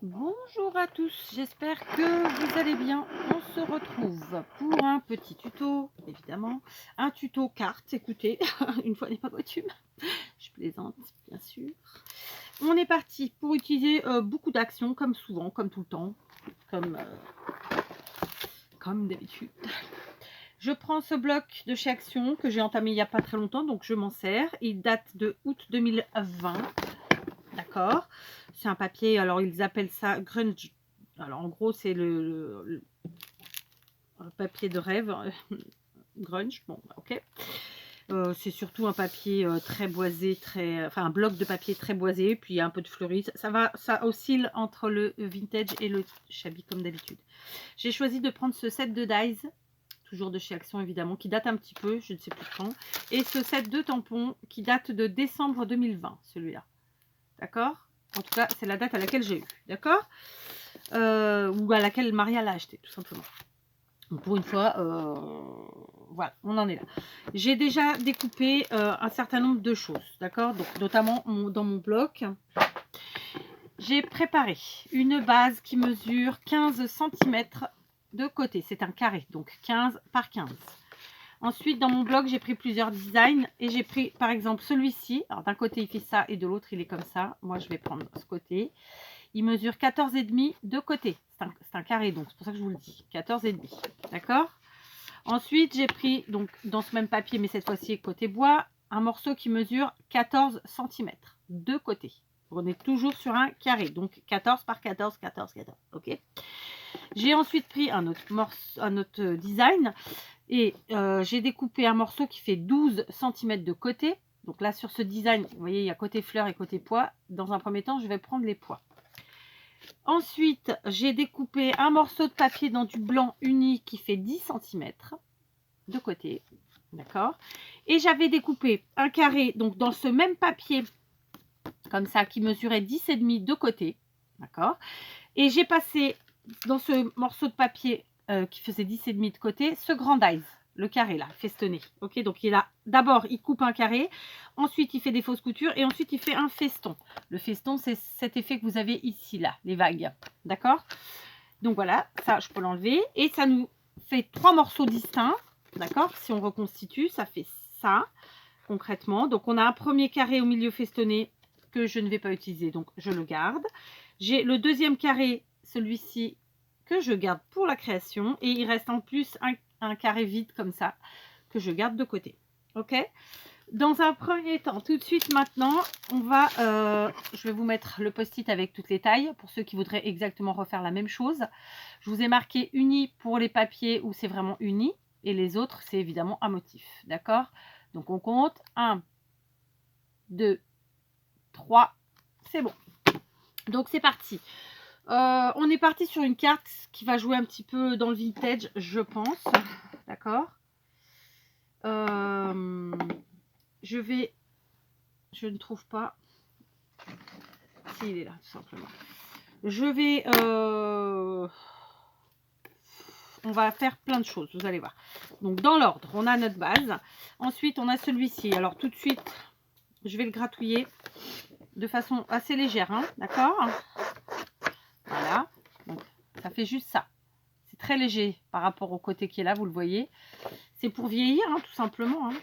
Bonjour à tous, j'espère que vous allez bien. On se retrouve pour un petit tuto, évidemment, un tuto carte, écoutez, une fois n'est pas coutume, je plaisante bien sûr. On est parti pour utiliser beaucoup d'actions, comme souvent, comme tout le temps, comme, comme d'habitude. Je prends ce bloc de chez Action que j'ai entamé il n'y a pas très longtemps, donc je m'en sers. Il date de août 2020. D'accord. C'est un papier, alors ils appellent ça grunge. Alors en gros, c'est le papier de rêve, grunge. Bon, ok. C'est surtout un papier très boisé, enfin un bloc de papier très boisé, puis il y a un peu de fleuris. Ça oscille entre le vintage et le shabby comme d'habitude. J'ai choisi de prendre ce set de dies, toujours de chez Action évidemment, qui date un petit peu, je ne sais plus quand, et ce set de tampons qui date de décembre 2020, celui-là. D'accord? En tout cas, c'est la date à laquelle j'ai eu. D'accord? Ou à laquelle Maria l'a acheté, tout simplement. Donc pour une fois, voilà, on en est là. J'ai déjà découpé un certain nombre de choses, d'accord? Donc notamment dans mon bloc, j'ai préparé une base qui mesure 15 cm de côté. C'est un carré, donc 15 par 15. Ensuite, dans mon bloc, j'ai pris plusieurs designs et j'ai pris par exemple celui-ci. Alors d'un côté, il fait ça et de l'autre, il est comme ça. Moi, je vais prendre ce côté. Il mesure 14,5 de côté. C'est un carré, donc c'est pour ça que je vous le dis. 14,5. D'accord? Ensuite, j'ai pris, donc dans ce même papier, mais cette fois-ci côté bois, un morceau qui mesure 14 cm de côté. On est toujours sur un carré, donc 14 par 14, 14, 14. Ok. J'ai ensuite pris un autre design et j'ai découpé un morceau qui fait 12 cm de côté. Donc là, sur ce design, vous voyez, il y a côté fleur et côté pois. Dans un premier temps, je vais prendre les pois. Ensuite, j'ai découpé un morceau de papier dans du blanc uni qui fait 10 cm de côté. D'accord. Et j'avais découpé un carré, donc dans ce même papier, comme ça, qui mesurait 10,5 de côté. D'accord. Et j'ai passé dans ce morceau de papier qui faisait 10,5 de côté, ce grand dies, le carré là, festonné. Ok, donc d'abord il coupe un carré, ensuite il fait des fausses coutures et ensuite il fait un feston. Le feston, c'est cet effet que vous avez ici là, les vagues. D'accord. Donc voilà, ça je peux l'enlever et ça nous fait 3 morceaux distincts. D'accord. Si on reconstitue, ça fait ça concrètement. Donc on a un premier carré au milieu festonné que je ne vais pas utiliser, donc je le garde. J'ai le deuxième carré, celui-ci, que je garde pour la création. Et il reste en plus un carré vide comme ça, que je garde de côté. Ok. Dans un premier temps, tout de suite maintenant, on va, je vais vous mettre le post-it avec toutes les tailles, pour ceux qui voudraient exactement refaire la même chose. Je vous ai marqué uni pour les papiers où c'est vraiment uni, et les autres, c'est évidemment un motif. D'accord. Donc on compte 1, 2, 3, c'est bon. Donc c'est parti. On est parti sur une carte qui va jouer un petit peu dans le vintage, je pense. D'accord. Je ne trouve pas. Si, il est là, tout simplement. On va faire plein de choses, vous allez voir. Donc dans l'ordre, on a notre base. Ensuite, on a celui-ci. Alors tout de suite, je vais le gratouiller de façon assez légère, hein, d'accord? Voilà. Donc ça fait juste ça. C'est très léger par rapport au côté qui est là, vous le voyez. C'est pour vieillir, hein, tout simplement. Hein.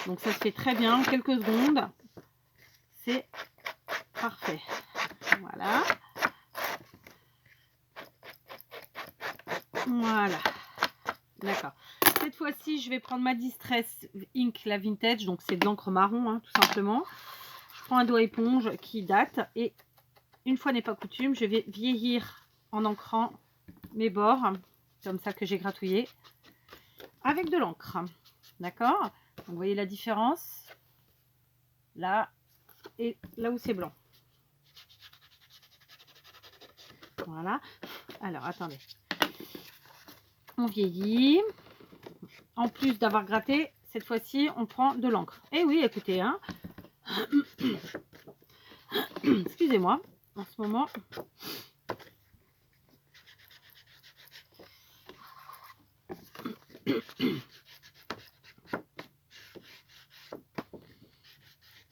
Donc ça se fait très bien en quelques secondes. C'est parfait. Voilà. Voilà. D'accord. Cette fois-ci, je vais prendre ma Distress Ink, la vintage. Donc c'est de l'encre marron, hein, tout simplement. Je prends un doigt éponge qui date. Et une fois n'est pas coutume, je vais vieillir en encrant mes bords. Comme ça que j'ai gratouillé. Avec de l'encre. D'accord. Vous voyez la différence là et là où c'est blanc. Voilà. Alors, attendez. On vieillit. En plus d'avoir gratté, cette fois-ci, on prend de l'encre. Et oui, écoutez, hein. Excusez-moi, en ce moment.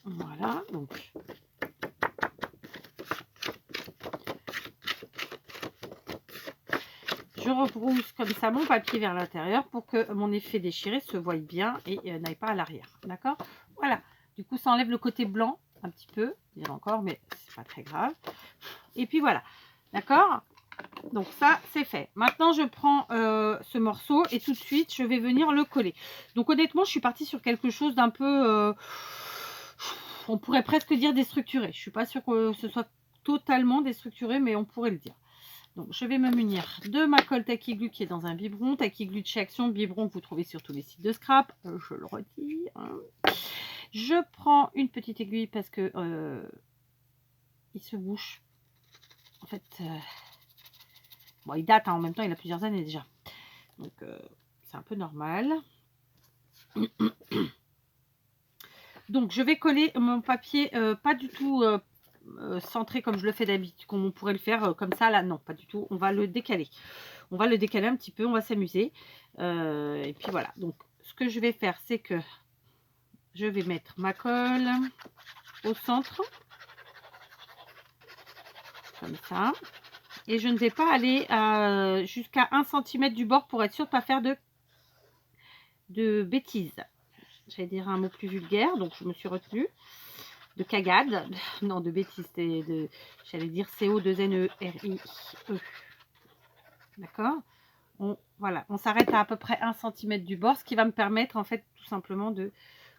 Voilà, donc Je rebrousse comme ça mon papier vers l'intérieur pour que mon effet déchiré se voie bien et n'aille pas à l'arrière. D'accord? Voilà. Du coup, ça enlève le côté blanc un petit peu. Il y en a encore, mais c'est pas très grave. Et puis voilà. D'accord? Donc ça, c'est fait. Maintenant, je prends ce morceau et tout de suite, je vais venir le coller. Donc honnêtement, je suis partie sur quelque chose d'un peu... on pourrait presque dire déstructuré. Je ne suis pas sûre que ce soit totalement déstructuré, mais on pourrait le dire. Donc, je vais me munir de ma colle Tacky Glue qui est dans un biberon. Tacky Glue de chez Action, biberon que vous trouvez sur tous les sites de scrap. Je le redis. Hein. Je prends une petite aiguille parce que il se bouche. En fait, bon, il date, hein, en même temps, il a plusieurs années déjà. Donc, c'est un peu normal. Donc, je vais coller mon papier pas du tout centré comme je le fais d'habitude, comme on pourrait le faire comme ça. Là, non, pas du tout. On va le décaler. On va le décaler un petit peu, on va s'amuser. Et puis voilà. Donc, ce que je vais faire, c'est que je vais mettre ma colle au centre. Comme ça. Et je ne vais pas aller jusqu'à 1 cm du bord pour être sûre de ne pas faire de bêtises. J'allais dire un mot plus vulgaire, donc je me suis retenue. De cagade. Non, de bêtises. J'allais dire CO2NERIE. D'accord? Voilà, on s'arrête à peu près 1 cm du bord, ce qui va me permettre en fait tout simplement de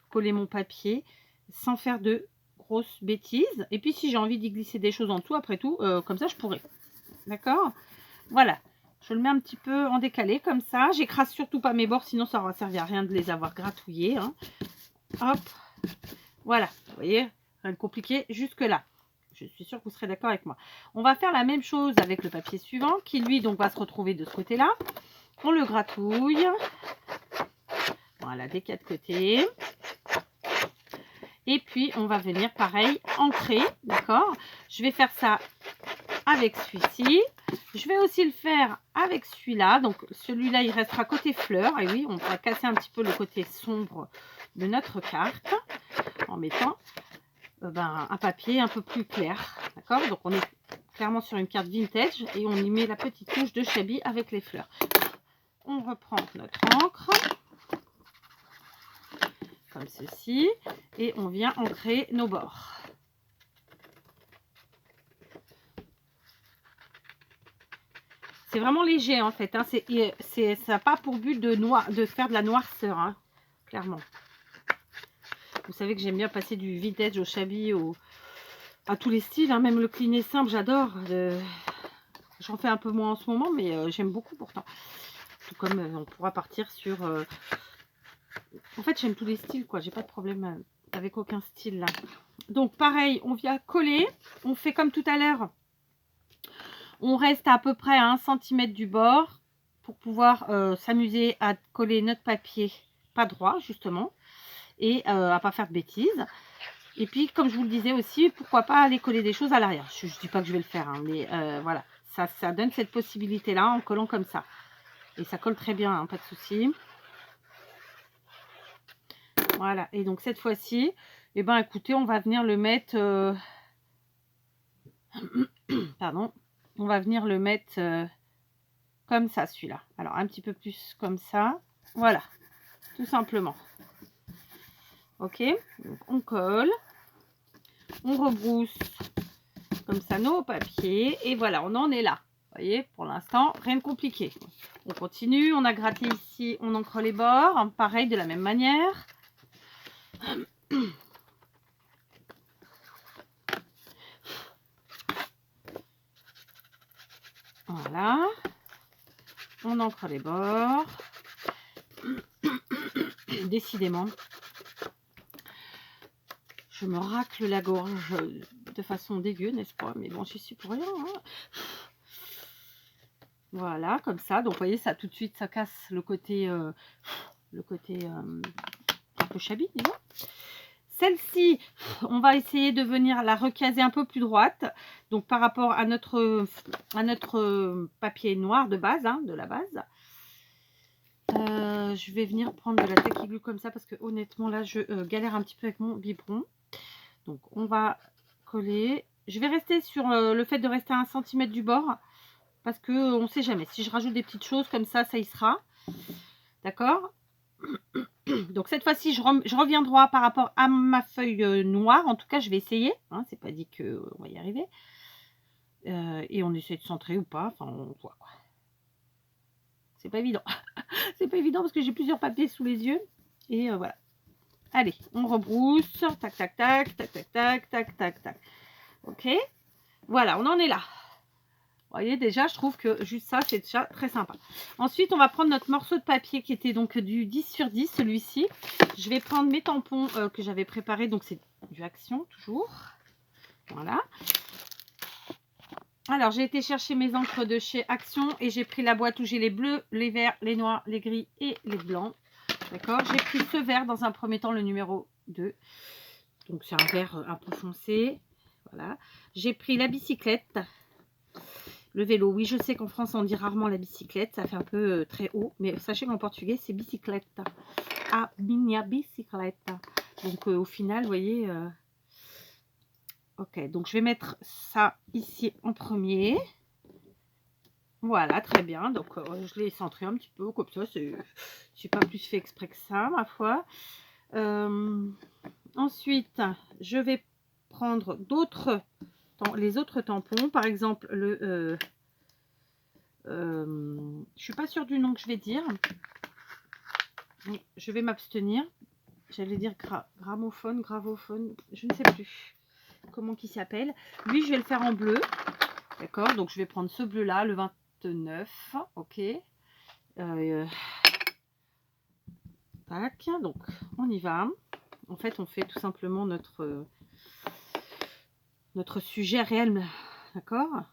coller mon papier sans faire de grosses bêtises. Et puis si j'ai envie d'y glisser des choses en dessous, après tout, comme ça je pourrais. D'accord? Voilà, je le mets un petit peu en décalé comme ça. J'écrase surtout pas mes bords, sinon ça n'aura servi à rien de les avoir gratouillés. Hein. Hop, voilà, vous voyez, rien de compliqué jusque là. Je suis sûre que vous serez d'accord avec moi. On va faire la même chose avec le papier suivant qui lui donc va se retrouver de ce côté-là. On le gratouille. Voilà, des 4 côtés. Et puis on va venir pareil ancrer, d'accord? Je vais faire ça avec celui-ci. Je vais aussi le faire avec celui-là. Donc celui-là il restera côté fleur. Et oui, on va casser un petit peu le côté sombre de notre carte en mettant un papier un peu plus clair, d'accord? Donc on est clairement sur une carte vintage et on y met la petite touche de Shabby avec les fleurs. On reprend notre encre comme ceci et on vient ancrer nos bords. C'est vraiment léger en fait, hein. Ça n'a pas pour but de faire de la noirceur, hein, clairement. Vous savez que j'aime bien passer du vintage au Shabby, à tous les styles, hein, même le clean et simple, j'adore. J'en fais un peu moins en ce moment, mais j'aime beaucoup pourtant. Tout comme on pourra partir sur... En fait, j'aime tous les styles, quoi. J'ai pas de problème avec aucun style, là. Donc, pareil, on vient coller. On fait comme tout à l'heure. On reste à peu près à 1 cm du bord pour pouvoir s'amuser à coller notre papier pas droit, justement. Et à pas faire de bêtises. Et puis, comme je vous le disais aussi, pourquoi pas aller coller des choses à l'arrière. Je ne dis pas que je vais le faire, hein, mais voilà. Ça donne cette possibilité-là en collant comme ça. Et ça colle très bien, hein, pas de souci. Voilà. Et donc, cette fois-ci, eh ben, écoutez, on va venir le mettre... Pardon. On va venir le mettre comme ça, celui-là. Alors, un petit peu plus comme ça. Voilà. Tout simplement. Ok. Donc, on colle. On rebrousse comme ça nos papiers. Et voilà, on en est là. Vous voyez, pour l'instant, rien de compliqué. On continue. On a gratté ici. On encre les bords. Pareil, de la même manière. Voilà. On encre les bords. Décidément, je me racle la gorge de façon dégueu, n'est-ce pas? Mais bon, j'y suis pour rien. Hein. Voilà, comme ça. Donc, vous voyez, ça tout de suite, ça casse le côté un peu Shabby, disons. Celle-ci, on va essayer de venir la recaser un peu plus droite. Donc, par rapport à notre papier noir de base, hein, de la base. Je vais venir prendre de la Tacky Glue comme ça parce que honnêtement, là, je galère un petit peu avec mon biberon. Donc, on va coller. Je vais rester sur le fait de rester à 1 cm du bord parce que on ne sait jamais. Si je rajoute des petites choses comme ça y sera. D'accord? Donc cette fois-ci, je reviens droit par rapport à ma feuille noire. En tout cas, je vais essayer. Hein, c'est pas dit qu'on va y arriver. Et on essaie de centrer ou pas. Enfin, on voit quoi. C'est pas évident. C'est pas évident parce que j'ai plusieurs papiers sous les yeux. Et voilà. Allez, on rebrousse. Tac, tac, tac, tac, tac, tac, tac, tac, tac. Ok. Voilà, on en est là. Vous voyez, déjà, je trouve que juste ça, c'est déjà très sympa. Ensuite, on va prendre notre morceau de papier qui était donc du 10 sur 10, celui-ci. Je vais prendre mes tampons que j'avais préparés. Donc, c'est du Action, toujours. Voilà. Alors, j'ai été chercher mes encres de chez Action et j'ai pris la boîte où j'ai les bleus, les verts, les noirs, les gris et les blancs. D'accord? J'ai pris ce vert dans un premier temps, le numéro 2. Donc, c'est un vert un peu foncé. Voilà. J'ai pris la bicyclette. Le vélo, oui, je sais qu'en France, on dit rarement la bicyclette. Ça fait un peu très haut. Mais sachez qu'en portugais, c'est bicyclette. A minha bicicleta. Donc, au final, vous voyez... ok, donc je vais mettre ça ici en premier. Voilà, très bien. Donc, je l'ai centré un petit peu comme ça. C'est pas plus fait exprès que ça, ma foi. Ensuite, je vais prendre les autres tampons. Par exemple, le... je suis pas sûre du nom que je vais dire. Je vais m'abstenir. J'allais dire gramophone, gravophone, je ne sais plus comment il s'appelle. Lui, je vais le faire en bleu. D'accord, donc je vais prendre ce bleu là, le 29. Ok. Tac, donc on y va. En fait, on fait tout simplement notre sujet réel. D'accord.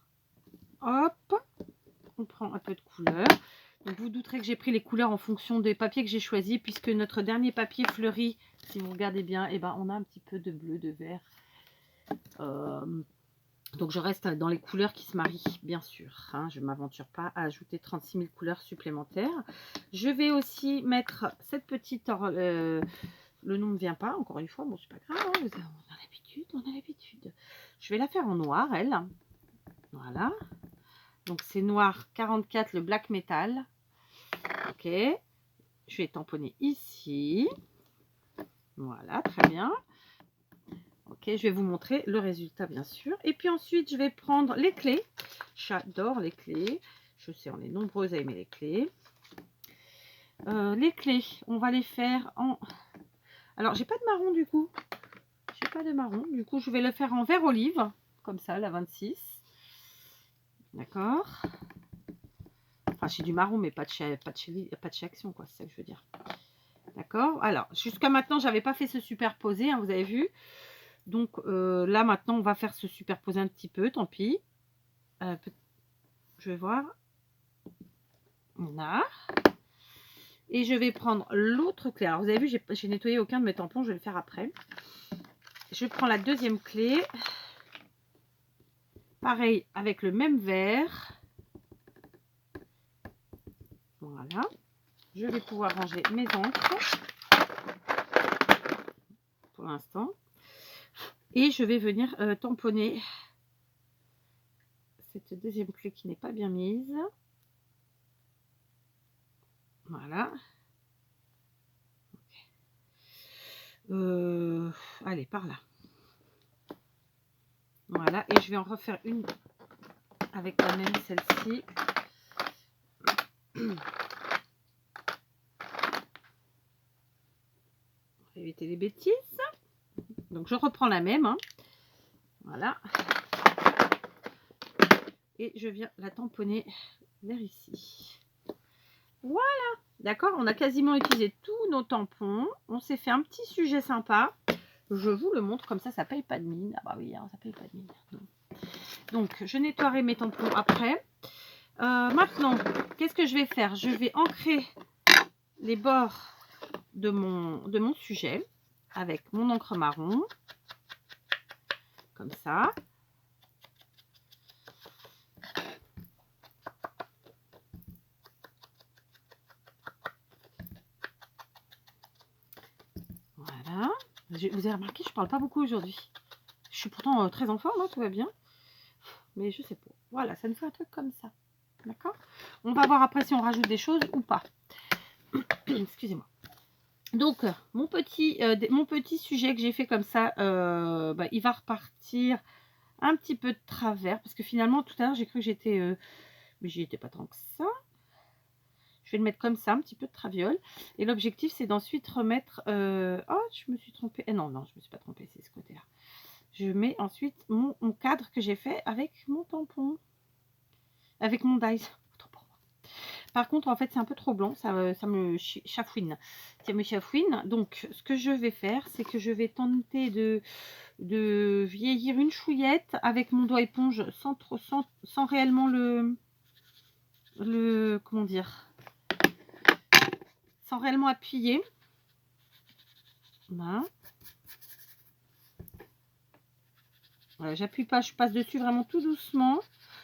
Hop, on prend un peu de couleur. Donc vous douterez que j'ai pris les couleurs en fonction des papiers que j'ai choisis, puisque notre dernier papier fleuri, si vous regardez bien, eh ben, on a un petit peu de bleu, de vert. Donc je reste dans les couleurs qui se marient, bien sûr. Hein, je ne m'aventure pas à ajouter 36 000 couleurs supplémentaires. Je vais aussi mettre cette petite... le nom ne vient pas, encore une fois. Bon, c'est pas grave, hein, on a l'habitude, on a l'habitude. Je vais la faire en noir, elle. Voilà. Donc c'est noir 44, le black metal. Ok. Je vais tamponner ici. Voilà, très bien. Ok, je vais vous montrer le résultat, bien sûr. Et puis ensuite, je vais prendre les clés. J'adore les clés. Je sais, on est nombreuses à aimer les clés. Les clés, on va les faire en... Alors, j'ai pas de marron du coup. J'ai pas de marron. Du coup, je vais le faire en vert olive. Comme ça, la 26. D'accord. Enfin, j'ai du marron, mais pas de chez Action, quoi. C'est ça que je veux dire. D'accord. Alors, jusqu'à maintenant, j'avais pas fait ce superposé, hein, vous avez vu. Donc là, maintenant, on va faire se superposer un petit peu, tant pis. Je vais voir. Là. Et je vais prendre l'autre clé. Alors, vous avez vu, j'ai nettoyé aucun de mes tampons, je vais le faire après. Je prends la deuxième clé. Pareil, avec le même vert. Voilà. Je vais pouvoir ranger mes encres. Pour l'instant. Et je vais venir tamponner cette deuxième clé qui n'est pas bien mise. Voilà. Allez, par là. Voilà. Et je vais en refaire une avec la même, celle-ci. Pour éviter les bêtises. Donc, je reprends la même. Hein. Voilà. Et je viens la tamponner vers ici. Voilà. D'accord, on a quasiment utilisé tous nos tampons. On s'est fait un petit sujet sympa. Je vous le montre comme ça paye pas de mine. Ah bah oui, hein, ça paye pas de mine. Donc, je nettoierai mes tampons après. Maintenant, qu'est-ce que je vais faire? Je vais ancrer les bords de mon sujet avec mon encre marron. Comme ça. Voilà. Vous avez remarqué, je parle pas beaucoup aujourd'hui. Je suis pourtant très en forme, hein, tout va bien. Mais je sais pas. Voilà, ça nous fait un truc comme ça. D'accord? On va voir après si on rajoute des choses ou pas. Excusez-moi. Donc, mon petit sujet que j'ai fait comme ça, il va repartir un petit peu de travers. Parce que finalement, tout à l'heure, j'ai cru que j'étais... mais j'y étais pas tant que ça. Je vais le mettre comme ça, un petit peu de traviole. Et l'objectif, c'est d'ensuite remettre... oh, je me suis trompée. Non, non, je me suis pas trompée, c'est ce côté-là. Je mets ensuite mon cadre que j'ai fait avec mon tampon. Avec mon dies. Par contre, en fait, c'est un peu trop blanc. Ça me chafouine. Ça me chafouine. Donc, ce que je vais faire, c'est que je vais tenter de vieillir une chouillette avec mon doigt éponge sans réellement comment dire, sans réellement appuyer. Voilà. Voilà, j'appuie pas, je passe dessus vraiment tout doucement.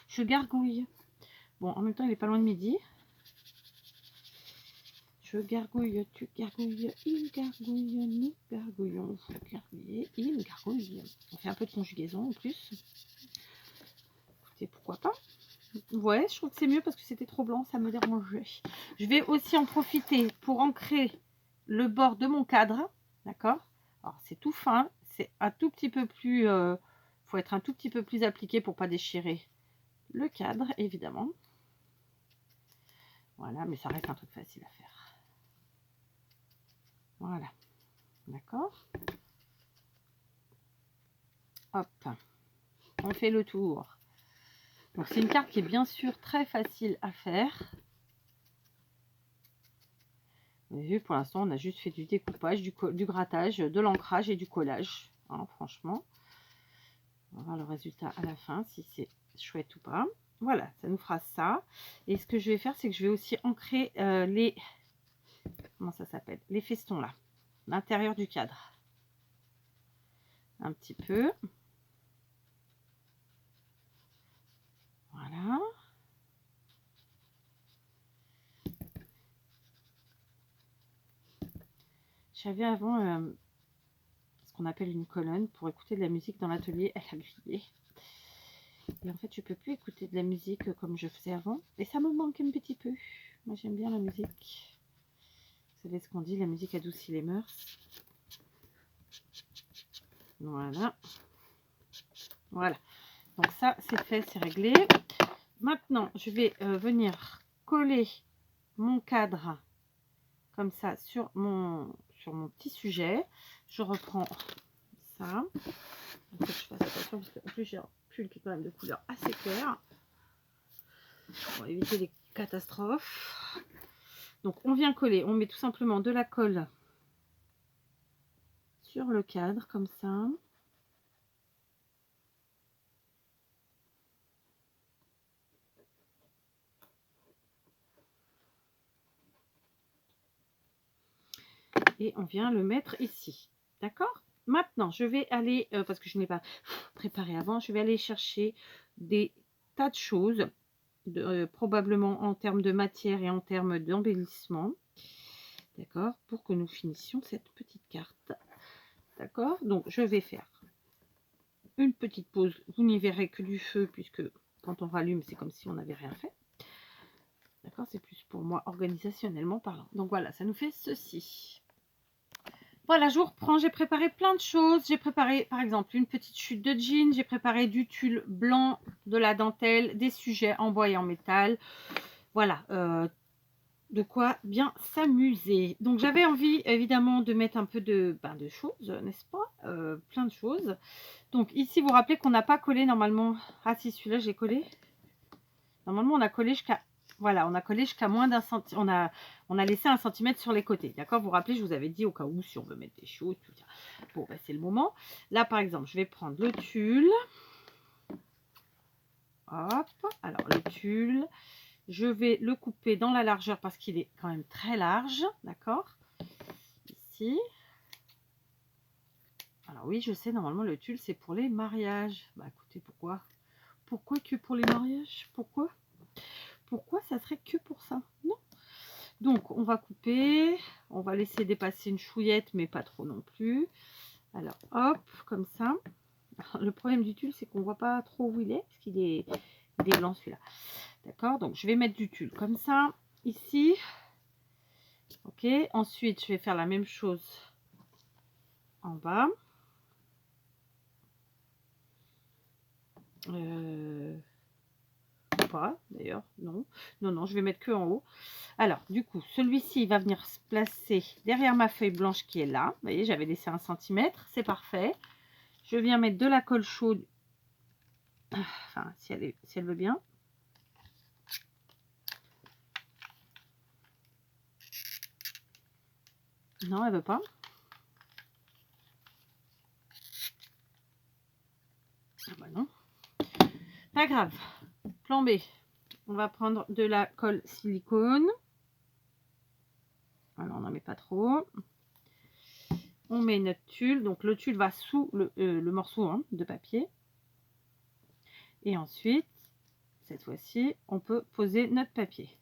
Je gargouille. Bon, en même temps, il est pas loin de midi. Je gargouille, tu gargouilles, il gargouille, nous gargouillons, vous gargouillez, il gargouille. On fait un peu de conjugaison en plus. Écoutez, pourquoi pas? Ouais, je trouve que c'est mieux parce que c'était trop blanc, ça me dérangeait. Je vais aussi en profiter pour ancrer le bord de mon cadre. D'accord? Alors, c'est tout fin, c'est un tout petit peu plus... faut être un tout petit peu plus appliqué pour pas déchirer le cadre, évidemment. Voilà, mais ça reste un truc facile à faire. Voilà. D'accord? Hop. On fait le tour. Donc, c'est une carte qui est bien sûr très facile à faire. Vous avez vu, pour l'instant, on a juste fait du découpage, du grattage, de l'ancrage et du collage. Hein, franchement. On va voir le résultat à la fin, si c'est chouette ou pas. Voilà, ça nous fera ça. Et ce que je vais faire, c'est que je vais aussi ancrer les... Comment ça s'appelle? Les festons, là. L'intérieur du cadre. Un petit peu. Voilà. J'avais avant ce qu'on appelle une colonne pour écouter de la musique dans l'atelier. Elle a grillé. Et en fait, je peux plus écouter de la musique comme je faisais avant. Et ça me manque un petit peu. Moi, j'aime bien la musique. Vous savez ce qu'on dit, la musique adoucit les mœurs. Voilà. Voilà. Donc ça, c'est fait, c'est réglé. Maintenant, je vais venir coller mon cadre comme ça sur mon petit sujet. Je reprends ça. Il faut que je fasse attention parce qu'en plus, j'ai un pull qui est quand même de couleur assez claire. Pour éviter les catastrophes. Donc, on vient coller. On met tout simplement de la colle sur le cadre comme ça. Et on vient le mettre ici. D'accord? Maintenant, je vais aller, parce que je n'ai pas préparé avant, je vais aller chercher des tas de choses, probablement en termes de matière et en termes d'embellissement. D'accord? Pour que nous finissions cette petite carte. D'accord? Donc, je vais faire une petite pause. Vous n'y verrez que du feu, puisque quand on rallume, c'est comme si on n'avait rien fait. D'accord? C'est plus pour moi organisationnellement parlant. Donc voilà, ça nous fait ceci. Voilà, je vous reprends. J'ai préparé plein de choses. J'ai préparé, par exemple, une petite chute de jean. J'ai préparé du tulle blanc, de la dentelle, des sujets en bois et en métal. Voilà, de quoi bien s'amuser. Donc, j'avais envie, évidemment, de mettre un peu de choses, n'est-ce pas? Plein de choses. Donc, ici, vous vous rappelez qu'on n'a pas collé normalement. Ah, si, celui-là, j'ai collé. Normalement, on a collé jusqu'à... Voilà, on a collé jusqu'à moins d'un centimètre. On a laissé 1 centimètre sur les côtés. D'accord? Vous vous rappelez, je vous avais dit au cas où, si on veut mettre des choses, tout ça. Bon, ben, c'est le moment. Là, par exemple, je vais prendre le tulle. Hop. Alors, le tulle, je vais le couper dans la largeur parce qu'il est quand même très large. D'accord? Ici. Alors oui, je sais, normalement, le tulle, c'est pour les mariages. Bah, écoutez, pourquoi? Pourquoi que pour les mariages? Pourquoi? Pourquoi ça serait que pour ça? Non. Donc, on va couper. On va laisser dépasser une chouillette, mais pas trop non plus. Alors, hop, comme ça. Alors, le problème du tulle, c'est qu'on ne voit pas trop où il est, parce qu'il est Il est blanc celui-là. D'accord, donc je vais mettre du tulle comme ça, ici. Ok, ensuite je vais faire la même chose en bas. Pas d'ailleurs, non. Non, je vais mettre que en haut. Alors, du coup, celui-ci va venir se placer derrière ma feuille blanche qui est là. Vous voyez, j'avais laissé 1 cm, c'est parfait. Je viens mettre de la colle chaude, enfin, si elle veut bien. Non, elle veut pas. Ah bah non. Pas grave. Plan B. On va prendre de la colle silicone. Alors, on n'en met pas trop. On met notre tulle. Donc, le tulle va sous le morceau hein, de papier. Et ensuite, cette fois-ci, on peut poser notre papier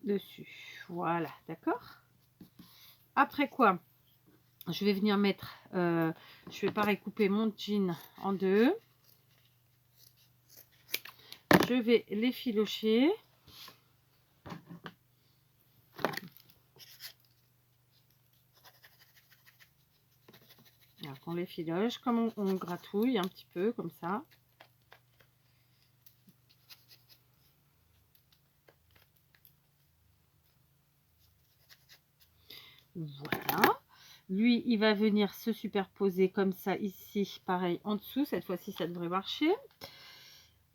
dessus. Voilà, d'accord. Après quoi, je vais venir mettre, je vais pareil couper mon jean en deux. Je vais l'effilocher. Alors, on l'effiloche comme on gratouille un petit peu comme ça. Voilà. Lui, il va venir se superposer comme ça ici, pareil en dessous. Cette fois-ci, ça devrait marcher.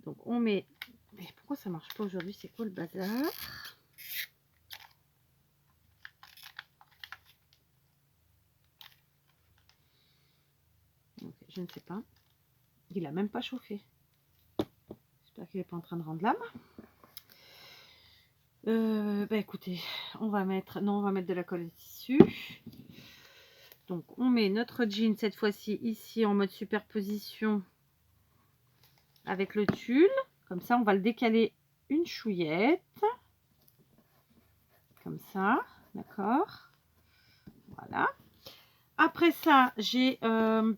Donc, on met... Mais pourquoi ça marche pas aujourd'hui? C'est quoi le bazar? Donc, je ne sais pas. Il a même pas chauffé. J'espère qu'il n'est pas en train de rendre l'âme. Bah écoutez, on va mettre... Non, on va mettre de la colle de tissu. Donc, on met notre jean cette fois-ci ici en mode superposition avec le tulle. Comme ça, on va le décaler une chouillette. Comme ça, d'accord. Voilà. Après ça, j'ai de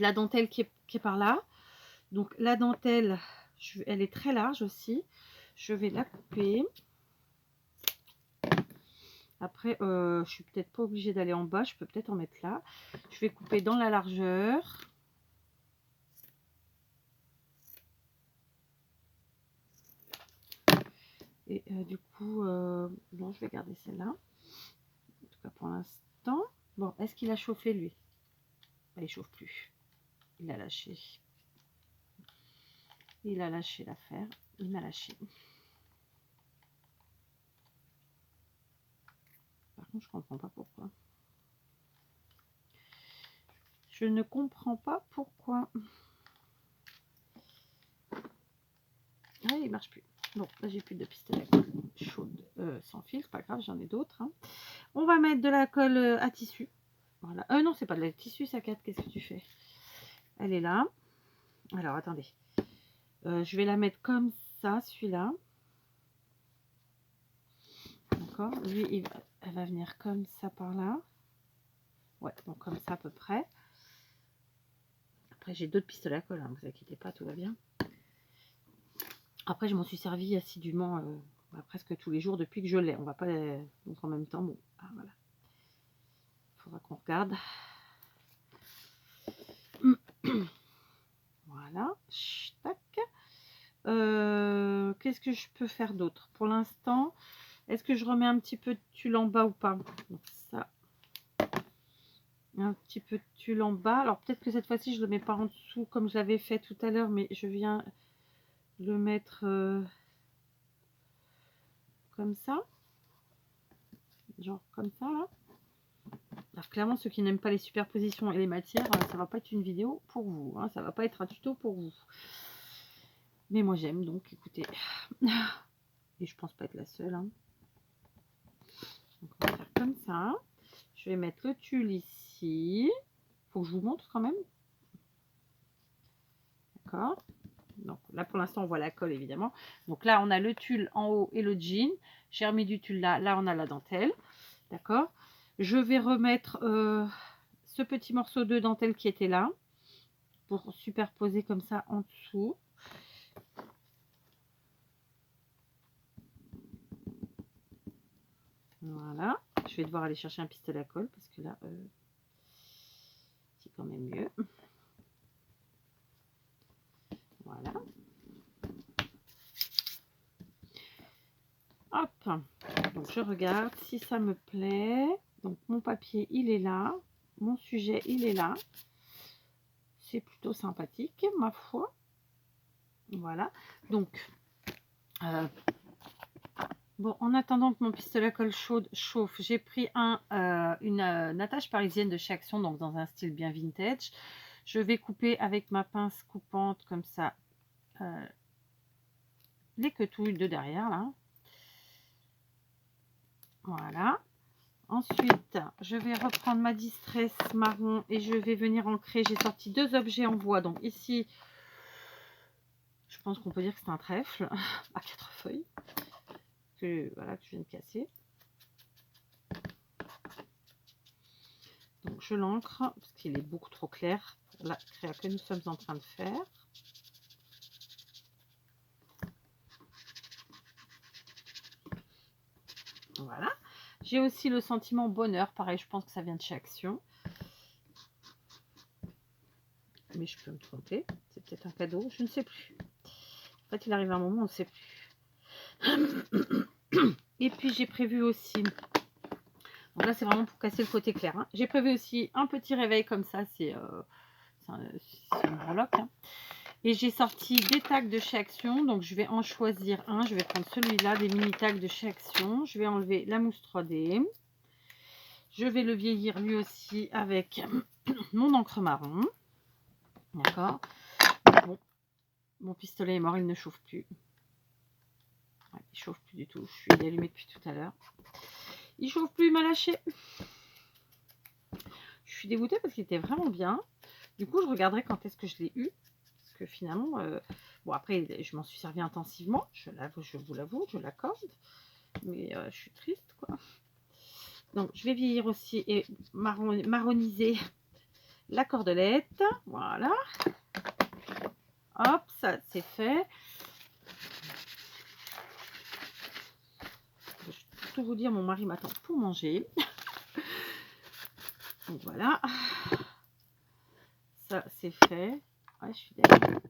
la dentelle qui est par là. Donc, la dentelle, elle est très large aussi. Je vais la couper. Après, je suis peut-être pas obligée d'aller en bas. Je peux peut-être en mettre là. Je vais couper dans la largeur. Et du coup, bon, je vais garder celle-là. En tout cas pour l'instant. Bon, est-ce qu'il a chauffé lui? Il chauffe plus. Il a lâché. Il a lâché l'affaire. Il m'a lâché. Par contre, je comprends pas pourquoi. Je ne comprends pas pourquoi. Ah, il marche plus. Bon, là j'ai plus de pistolet chaude sans fil, c'est pas grave, j'en ai d'autres. Hein. On va mettre de la colle à tissu. Voilà. Non, c'est pas de la tissu, ça 4. Qu'est-ce que tu fais? Elle est là. Alors attendez. Je vais la mettre comme ça, celui-là. D'accord. Lui, elle va venir comme ça par là. Ouais, donc comme ça à peu près. Après, j'ai d'autres pistolets à colle, hein, vous inquiétez pas, tout va bien. Après, je m'en suis servi assidûment presque tous les jours depuis que je l'ai. On va pas... Donc en même temps, bon, ah, voilà. Il faudra qu'on regarde. Voilà. Tac. Qu'est-ce que je peux faire d'autre pour l'instant? Est-ce que je remets un petit peu de tulle en bas ou pas? Donc ça. Un petit peu de tulle en bas. Alors peut-être que cette fois-ci, je ne le mets pas en dessous comme j'avais fait tout à l'heure, mais je viens le mettre comme ça. Genre comme ça, là. Alors clairement, ceux qui n'aiment pas les superpositions et les matières, ça va pas être une vidéo pour vous. Hein, ça va pas être un tuto pour vous. Mais moi j'aime, donc écoutez. Et je pense pas être la seule. Hein. Donc on va faire comme ça. Je vais mettre le tulle ici. Faut que je vous montre quand même. D'accord. Donc là pour l'instant on voit la colle évidemment. Donc là on a le tulle en haut et le jean. J'ai remis du tulle là. Là on a la dentelle. D'accord. Je vais remettre ce petit morceau de dentelle qui était là. pour superposer comme ça en dessous. Voilà. Je vais devoir aller chercher un pistolet à colle parce que là, c'est quand même mieux. Voilà. Hop. Donc, je regarde si ça me plaît. Donc, mon papier, il est là. Mon sujet, il est là. C'est plutôt sympathique, ma foi. Voilà. Donc, bon, en attendant que mon pistolet à colle chaude chauffe, j'ai pris une attache parisienne de chez Action, donc dans un style bien vintage. Je vais couper avec ma pince coupante comme ça les quetouilles de derrière là. Voilà. Ensuite, je vais reprendre ma distress marron et je vais venir ancrer. J'ai sorti 2 objets en bois. Donc ici, je pense qu'on peut dire que c'est un trèfle à 4 feuilles voilà, que je viens de casser. Donc je l'ancre parce qu'il est beaucoup trop clair pour la créa que nous sommes en train de faire. Voilà. J'ai aussi le sentiment bonheur. Pareil, je pense que ça vient de chez Action. Mais je peux me tromper. C'est peut-être un cadeau. Je ne sais plus. En fait, il arrive un moment, on ne sait plus. Et puis, j'ai prévu aussi... Donc là, c'est vraiment pour casser le côté clair. Hein. J'ai prévu aussi un petit réveil comme ça. C'est une breloque. Hein. Et j'ai sorti des tags de chez Action. Donc, je vais en choisir un. Je vais prendre celui-là, des mini tags de chez Action. Je vais enlever la mousse 3D. Je vais le vieillir lui aussi avec mon encre marron. D'accord. Bon, mon pistolet est mort, il ne chauffe plus. Ouais, il chauffe plus du tout. Je suis allumée depuis tout à l'heure. Il chauffe plus, il m'a lâché. Je suis dégoûtée parce qu'il était vraiment bien. Du coup, je regarderai quand est-ce que je l'ai eu. Parce que finalement, bon après, je m'en suis servi intensivement. Je vous l'avoue, je l'accorde. Mais je suis triste, quoi. Donc, je vais vieillir aussi et marroniser la cordelette. Voilà. Hop, ça c'est fait. Je vais tout vous dire, mon mari m'attend pour manger. Donc voilà. Ça c'est fait. Ouais, je suis d'accord.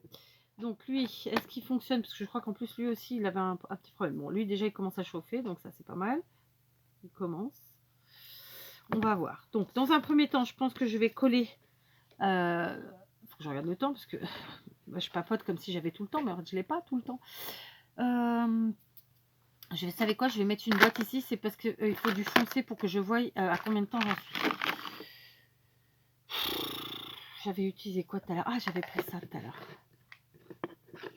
Donc lui, est-ce qu'il fonctionne? Parce que je crois qu'en plus lui aussi, il avait un petit problème. Bon, lui déjà, il commence à chauffer, donc ça c'est pas mal. Il commence. On va voir. Donc dans un premier temps, je pense que je vais coller... faut que je regarde le temps, parce que bah, je papote comme si j'avais tout le temps, mais en fait, je l'ai pas tout le temps. Vous savez quoi, je vais mettre une boîte ici, c'est parce qu'il il faut du foncé pour que je voie à combien de temps j'en suis. J'avais utilisé quoi tout à l'heure? Ah, j'avais pris ça tout à l'heure.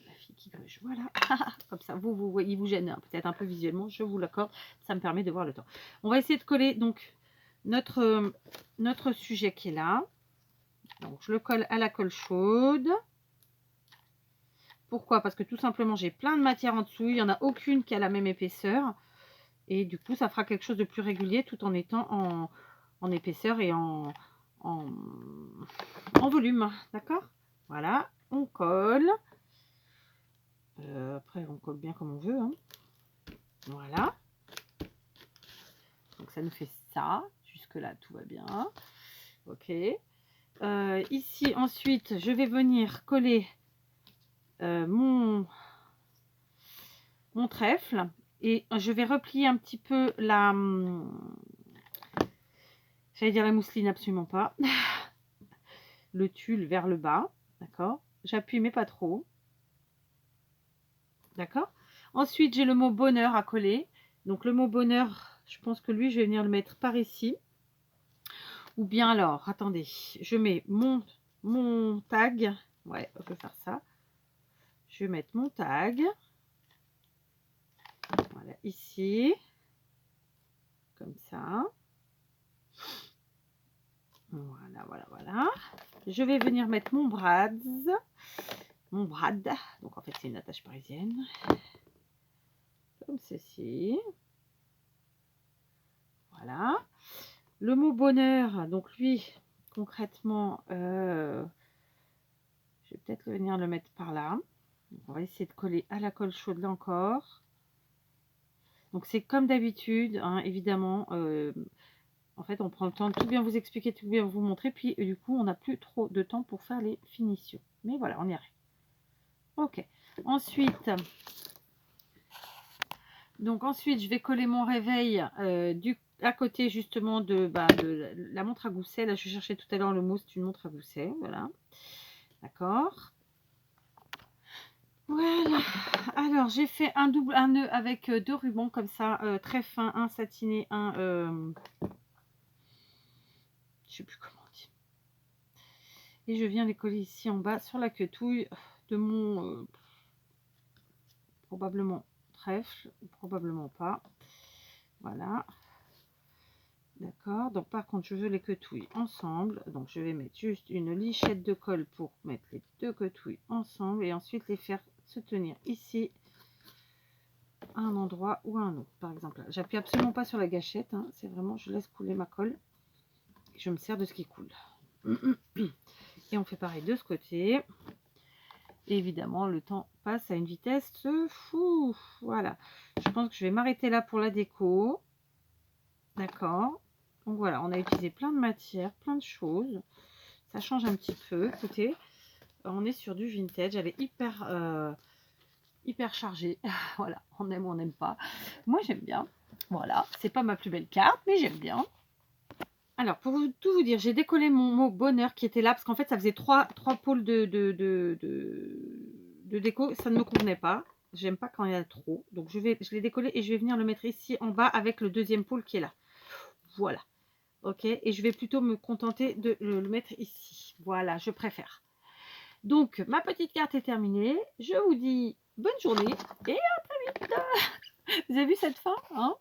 La fille qui gruge, voilà. Comme ça, vous voyez, il vous gêne hein, peut-être un peu visuellement, je vous l'accorde, ça me permet de voir le temps. On va essayer de coller donc notre sujet qui est là. Donc, je le colle à la colle chaude. Pourquoi? Parce que tout simplement, j'ai plein de matière en dessous. Il n'y en a aucune qui a la même épaisseur. Et du coup, ça fera quelque chose de plus régulier tout en étant en épaisseur et en volume. D'accord? Voilà, on colle. Après, on colle bien comme on veut. Hein. Voilà. Donc, ça nous fait ça. Jusque-là, tout va bien. Ok. Ici, ensuite, je vais venir coller mon trèfle. Et je vais replier un petit peu la... J'allais dire la mousseline, absolument pas. Le tulle vers le bas. D'accord? J'appuie, mais pas trop. D'accord? Ensuite, j'ai le mot bonheur à coller. Donc, le mot bonheur, je pense que lui, je vais venir le mettre par ici. Ou bien alors, attendez, je mets mon tag. Ouais, on peut faire ça. Je vais mettre mon tag. Voilà, ici. Comme ça. Voilà, voilà, voilà. Je vais venir mettre mon brad. Mon brad. Donc, en fait, c'est une attache parisienne. Comme ceci. Voilà. Le mot bonheur, donc lui, concrètement, Je vais peut-être venir le mettre par là. Donc, on va essayer de coller à la colle chaude là encore. Donc c'est comme d'habitude, hein, évidemment. En fait, on prend le temps de tout bien vous expliquer, tout bien vous montrer. Puis du coup, on n'a plus trop de temps pour faire les finitions. Mais voilà, on y arrive. Ok. Ensuite, je vais coller mon réveil à côté justement de la montre à gousset. Là, je cherchais tout à l'heure le mot, c'est une montre à gousset. Voilà. D'accord. Voilà. Alors, j'ai fait un nœud avec 2 rubans comme ça, très fin, un satiné, un... je sais plus comment on dit. Et je viens les coller ici en bas sur la queutouille de mon probablement trèfle, ou probablement pas. Voilà. D'accord. Donc, par contre, je veux les queutouilles ensemble. Donc, je vais mettre juste une lichette de colle pour mettre les 2 queutouilles ensemble et ensuite les faire se tenir ici à un endroit ou à un autre. Par exemple, j'appuie absolument pas sur la gâchette. Hein, c'est vraiment, je laisse couler ma colle. Et je me sers de ce qui coule. Et on fait pareil de ce côté. Et évidemment, le temps passe à une vitesse fou. Voilà. Je pense que je vais m'arrêter là pour la déco. D'accord. Donc voilà, on a utilisé plein de matières, plein de choses. Ça change un petit peu. Écoutez, on est sur du vintage. Elle est hyper chargée. Voilà, on aime ou on n'aime pas. Moi, j'aime bien. Voilà, c'est pas ma plus belle carte, mais j'aime bien. Alors, pour tout vous dire, j'ai décollé mon mot bonheur qui était là, parce qu'en fait, ça faisait trois pôles de déco. Ça ne me convenait pas. J'aime pas quand il y a trop. Donc, je l'ai décollé et je vais venir le mettre ici en bas avec le deuxième pôle qui est là. Voilà. Ok. Et je vais plutôt me contenter de le mettre ici. Voilà, je préfère. Donc, ma petite carte est terminée. Je vous dis bonne journée et à très vite. Vous avez vu cette fin, hein?